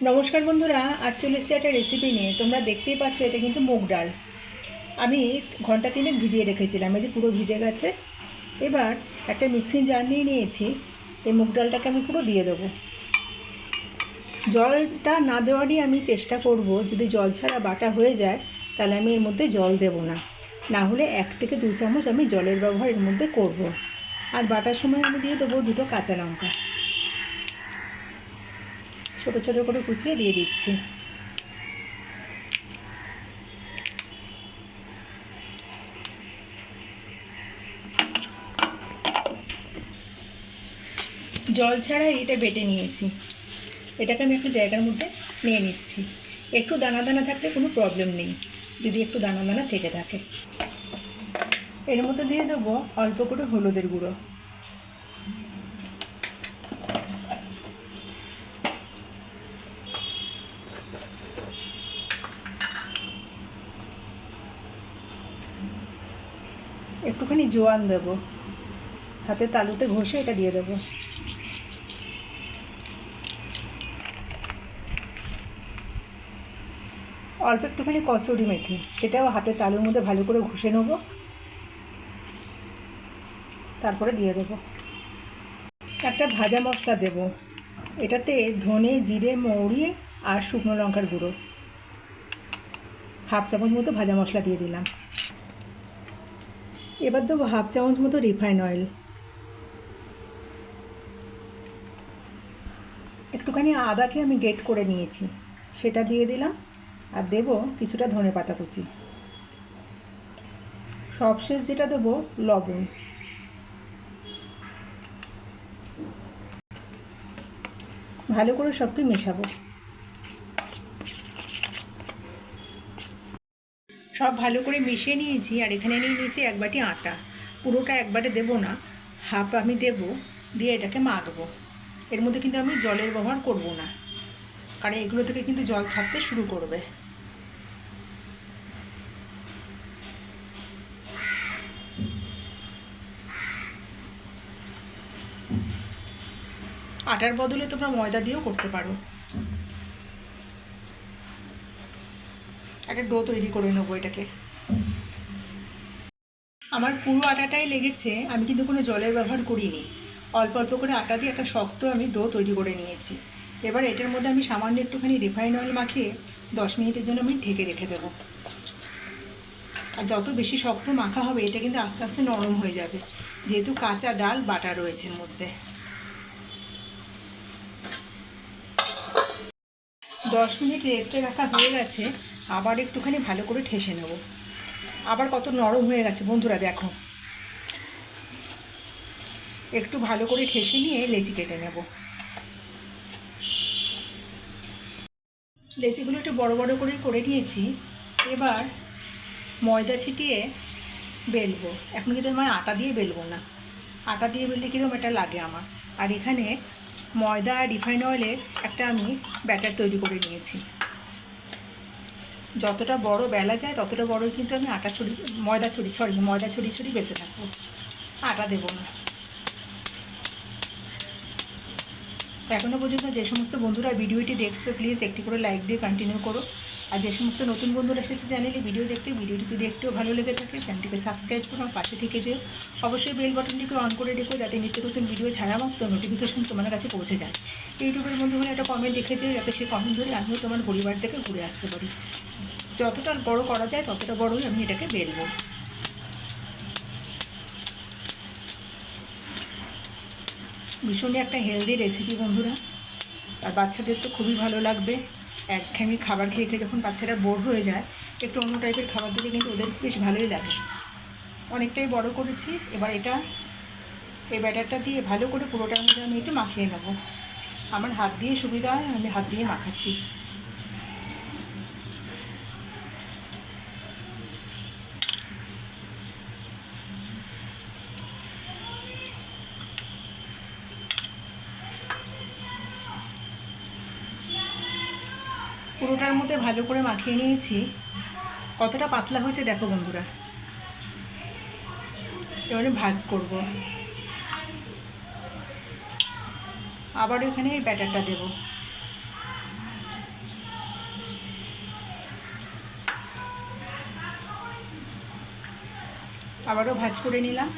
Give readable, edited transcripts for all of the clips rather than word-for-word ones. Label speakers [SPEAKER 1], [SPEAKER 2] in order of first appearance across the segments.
[SPEAKER 1] নমস্কার বন্ধুরা, আজ চলে এসেছি একটা রেসিপি নিয়ে। তোমরা দেখতেই পাচ্ছ এটা কিন্তু মুগ ডাল। আমি ঘন্টা তিনেক ভিজিয়ে রেখেছিলাম, এই যে পুরো ভিজে গেছে। এবার একটা মিক্সিং জার নিয়ে নিয়েছি। এই মুগ ডালটাকে আমি পুরো দিয়ে দেবো। জলটা না দেওয়ারই আমি চেষ্টা করব। যদি জল ছাড়া বাটা হয়ে যায় তাহলে আমি এর মধ্যে জল দেব না, না হলে 1 থেকে 2 চামচ আমি জলের ব্যবহার এর মধ্যে করব। আর বাটার সময় আমি দিয়ে দেবো 2টো কাঁচা লঙ্কা, ছোটো ছোটো করে কুচিয়ে দিয়ে দিচ্ছি। জল ছাড়াই এটা বেটে নিয়েছি। এটাকে আমি একটা জায়গার মধ্যে নিয়ে নিচ্ছি। একটু দানা দানা থাকলে কোনো প্রবলেম নেই, যদি একটু দানা দানা থেকে থাকে। এর মধ্যে দিয়ে দেবো অল্প করে হলুদের গুঁড়ো, একটুখানি জোয়ান দেবো, হাতে তালুতে ঘষে এটা দিয়ে দেবো। অল্প একটুখানি কসুরি মেথি, সেটাও হাতে তালুর মধ্যে ভালো করে ঘষে নেবো, তারপরে দিয়ে দেবো। একটা ভাজা মশলা দেব, এটাতে ধনে, জিরে, মৌরি আর শুকনো লঙ্কার গুঁড়ো, 1/2 চামচ মতো ভাজা মশলা দিয়ে দিলাম। এবার দেবো 1/2 চামচ মতো রিফাইন অয়েল, একটুখানি আদাকে আমি গ্রেট করে নিয়েছি সেটা দিয়ে দিলাম, আর দেব কিছুটা ধনেপাতা কুচি। সবশেষ যেটা দেবো লবণ। ভালো করে সবকে মেশাবো। সব ভালো করে মিশিয়ে নিয়েছি। আর এখানে নিয়ে নিয়েছি 1 বাটি আটা। পুরোটা একবারে দেবো না, হাফ আমি দেবো, দিয়ে এটাকে মাখবো। এর মধ্যে কিন্তু আমি জলের ব্যবহার করব না, কারণ এগুলো থেকে কিন্তু জল ছাড়তে শুরু করবে। আটার বদলে তোমরা ময়দা দিয়েও করতে পারো। একটা ডো তৈরি করে নেবো এটাকে। আমার পুরো আটাটাই লেগেছে, আমি কিন্তু কোনো জলের ব্যবহার করিনি। অল্প অল্প করে আটা দিয়ে একটা শক্ত আমি ডো তৈরি করে নিয়েছি। এবার এটার মধ্যে আমি সামান্য একটুখানি রিফাইন অয়েল মাখিয়ে 10 মিনিটের জন্য আমি ঢেকে রেখে দেবো। আর যত বেশি শক্ত মাখা হবে এটা কিন্তু আস্তে আস্তে নরম হয়ে যাবে, যেহেতু কাঁচা ডাল বাটা রয়েছে এর মধ্যে। 10 মিনিট রেস্টে রাখা হয়ে গেছে। আবার একটুখানি ভালো করে ঠেসে নেব। আবার কত নরম হয়ে গেছে বন্ধুরা, দেখো। একটু ভালো করে ঠেসে নিয়ে লেচি কেটে নেব। লেচিগুলো একটু বড় বড় করেই করে নিয়েছি। এবার ময়দা ছিটিয়ে বেলবো। এখন কিন্তু আমি আটা দিয়ে বেলবো না, আটা দিয়ে বেললে কীরকম এটা লাগে আমার। আর এখানে ময়দা আর রিফাইন অয়েলের একটা আমি ব্যাটার তৈরি করে নিয়েছি। যতটা বড় বেলা যায় ততটা বড়ই কিন্তু আমি ময়দা ছড়িয়ে বেলতে থাকবো, আটা দেবো না। এখনও পর্যন্ত যে সমস্ত বন্ধুরা ভিডিওটি দেখছো, প্লিজ একটি করে লাইক দিয়ে কন্টিনিউ করো। আর যে সমস্ত নতুন বন্ধুরা এসেছে চ্যানেলে ভিডিওটি যদি একটু ভালো লেগে থাকে চ্যানেলটিকে সাবস্ক্রাইব করো, পাশে থেকে যেও। অবশ্যই বেল বাটনটিকে অন করে রেখো, যাতে নিত্য নতুন ভিডিও ছাড়া মাত্র নোটিফিকেশন তোমার কাছে পৌঁছে যায়। ইউটিউবের বন্ধুরা একটা কমেন্ট লিখে যেও, যাতে সেই কমেন্ট ধরে আমিও তোমার পরিবার থেকে ঘুরে আসতে পারি। যতটা বড় করা যায় ততটা বড়ই আমি এটাকে বেলবো। ভীষণই একটা হেলদি রেসিপি বন্ধুরা, আর বাচ্চাদের তো খুবই ভালো লাগবে। একঘেয়েমি খাবার খেয়ে খেয়ে যখন বাচ্চারা বোর হয়ে যায়, একটু অন্য টাইপের খাবার দিলে কিন্তু ওদের বেশ ভালোই লাগে। অনেকটাই বড় করেছি। এবার এই ব্যাটারটা দিয়ে ভালো করে পুরোটার মধ্যে আমি একটু মাখিয়ে নেব। আমার হাত দিয়ে সুবিধা হয়, আমি হাত দিয়ে মাখাচ্ছি। পুরোটার মধ্যে ভালো করে মাখিয়ে নিয়েছি। কতটা পাতলা হয়েছে দেখো বন্ধুরা। এবারে ভাজ করব। আবার এখানে এই ব্যাটারটা দেব। আবারও ভাজ করে নিলাম।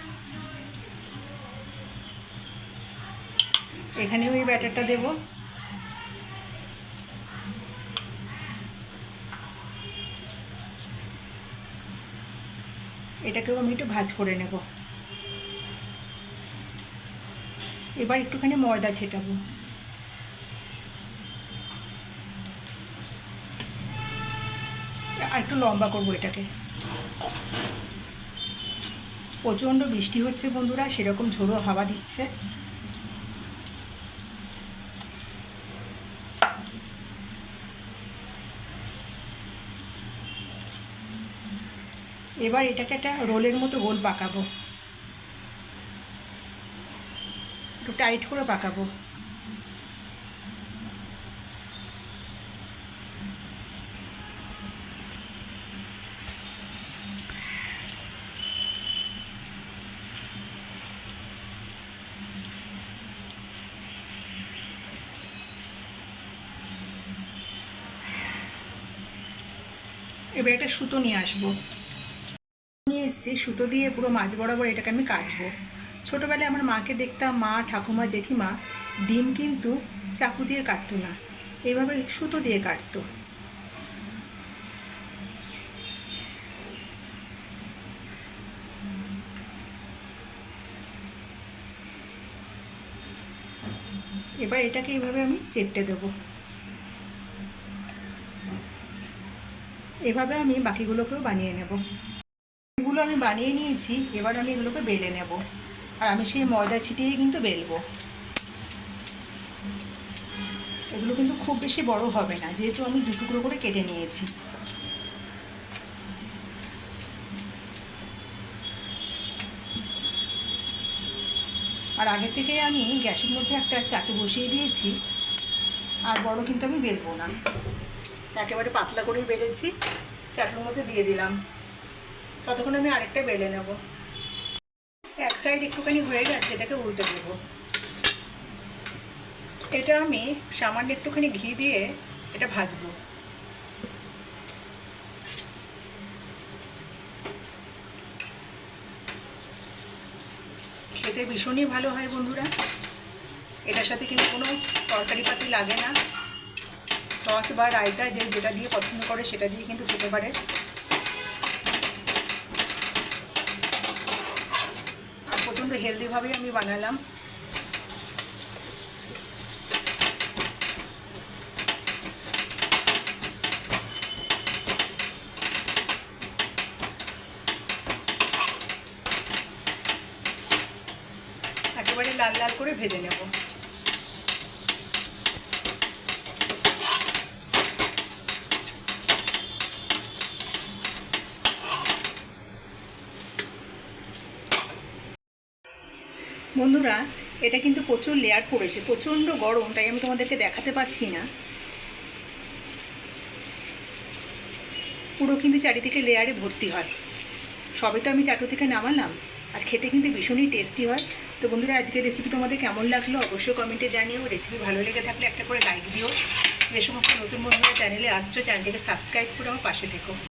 [SPEAKER 1] এখানেও এই ব্যাটারটা দেব। এটাকেও আমি একটু ভাজ করে নেব। এবার একটুখানি ময়দা ছেটাবো। আর একটু লম্বা করবো এটাকে। প্রচণ্ড বৃষ্টি হচ্ছে বন্ধুরা, সেরকম ঝোড়ো হাওয়া দিচ্ছে। এবার এটাকে একটা রোলের মতো গোল পাকাবো, একটু টাইট করে পাকাবো। এবার একটা সুতো নিয়ে আসবো, নিয়ে এসছি। সুতো দিয়ে পুরো মাঝ বরাবর এটাকে আমি কাটবো। ছোটোবেলায় আমার মাকে দেখতাম, মা, ঠাকুমা, জেঠিমা ডিম কিন্তু চাকু দিয়ে কাটতো না, এইভাবে সুতো দিয়ে কাটতো। এবার এটাকে এইভাবে আমি চেপটে দেবো। এভাবে আমি বাকিগুলোকেও বানিয়ে নেব। এগুলো আমি বানিয়ে নিয়েছি, এবার আমি এগুলোকে বেলে নেব। আর আমি সেই ময়দা ছিটিয়েই কিন্তু বেলবো। এগুলো কিন্তু খুব বেশি বড় হবে না, যেহেতু আমি 2 টুকরো করে কেটে নিয়েছি। আর আগে থেকে আমি গ্যাসের মধ্যে একটা চাটু বসিয়ে দিয়েছি, আর বড় কিন্তু আমি বেলবো না, একেবারে পাতলা করেই বেলেছি। চাটুর মধ্যে দিয়ে দিলাম। ততক্ষণ আমি আরেকটা বেলে নেব। এক সাইড একটুখানি হয়ে গেছে, এটাকে উল্টে দেব। এটা আমি সামান্য একটুখানি ঘি দিয়ে এটা ভাজবো। খেতে ভীষণই ভালো হয় বন্ধুরা। এটার সাথে কিন্তু কোনো তরকারি পাতি লাগে না। সস বা রায়তা যে যেটা দিয়ে পছন্দ করে সেটা দিয়ে কিন্তু খেতে পারে। আর প্রচণ্ড হেলদিভাবেই আমি বানালাম। একেবারে লাল লাল করে ভেজে নেব। বন্ধুরা, এটা কিন্তু প্রচুর লেয়ার পড়েছে, প্রচণ্ড গরম, তাই আমি তোমাদেরকে দেখাতে পারছি না। পুরো কিন্তু চারিদিকে লেয়ারে ভর্তি হয়। সবে তো আমি চাটু থেকে নামালাম, আর খেতে কিন্তু ভীষণই টেস্টি হয়। তো বন্ধুরা, আজকের রেসিপি তোমাদের কেমন লাগলো অবশ্যই কমেন্টে জানিও। রেসিপি ভালো লেগে থাকলে একটা করে লাইক দিও। যে সমস্ত নতুন বন্ধুরা চ্যানেলে আসছো, চ্যানেলটিকে সাবস্ক্রাইব করে আমার পাশে থেকো।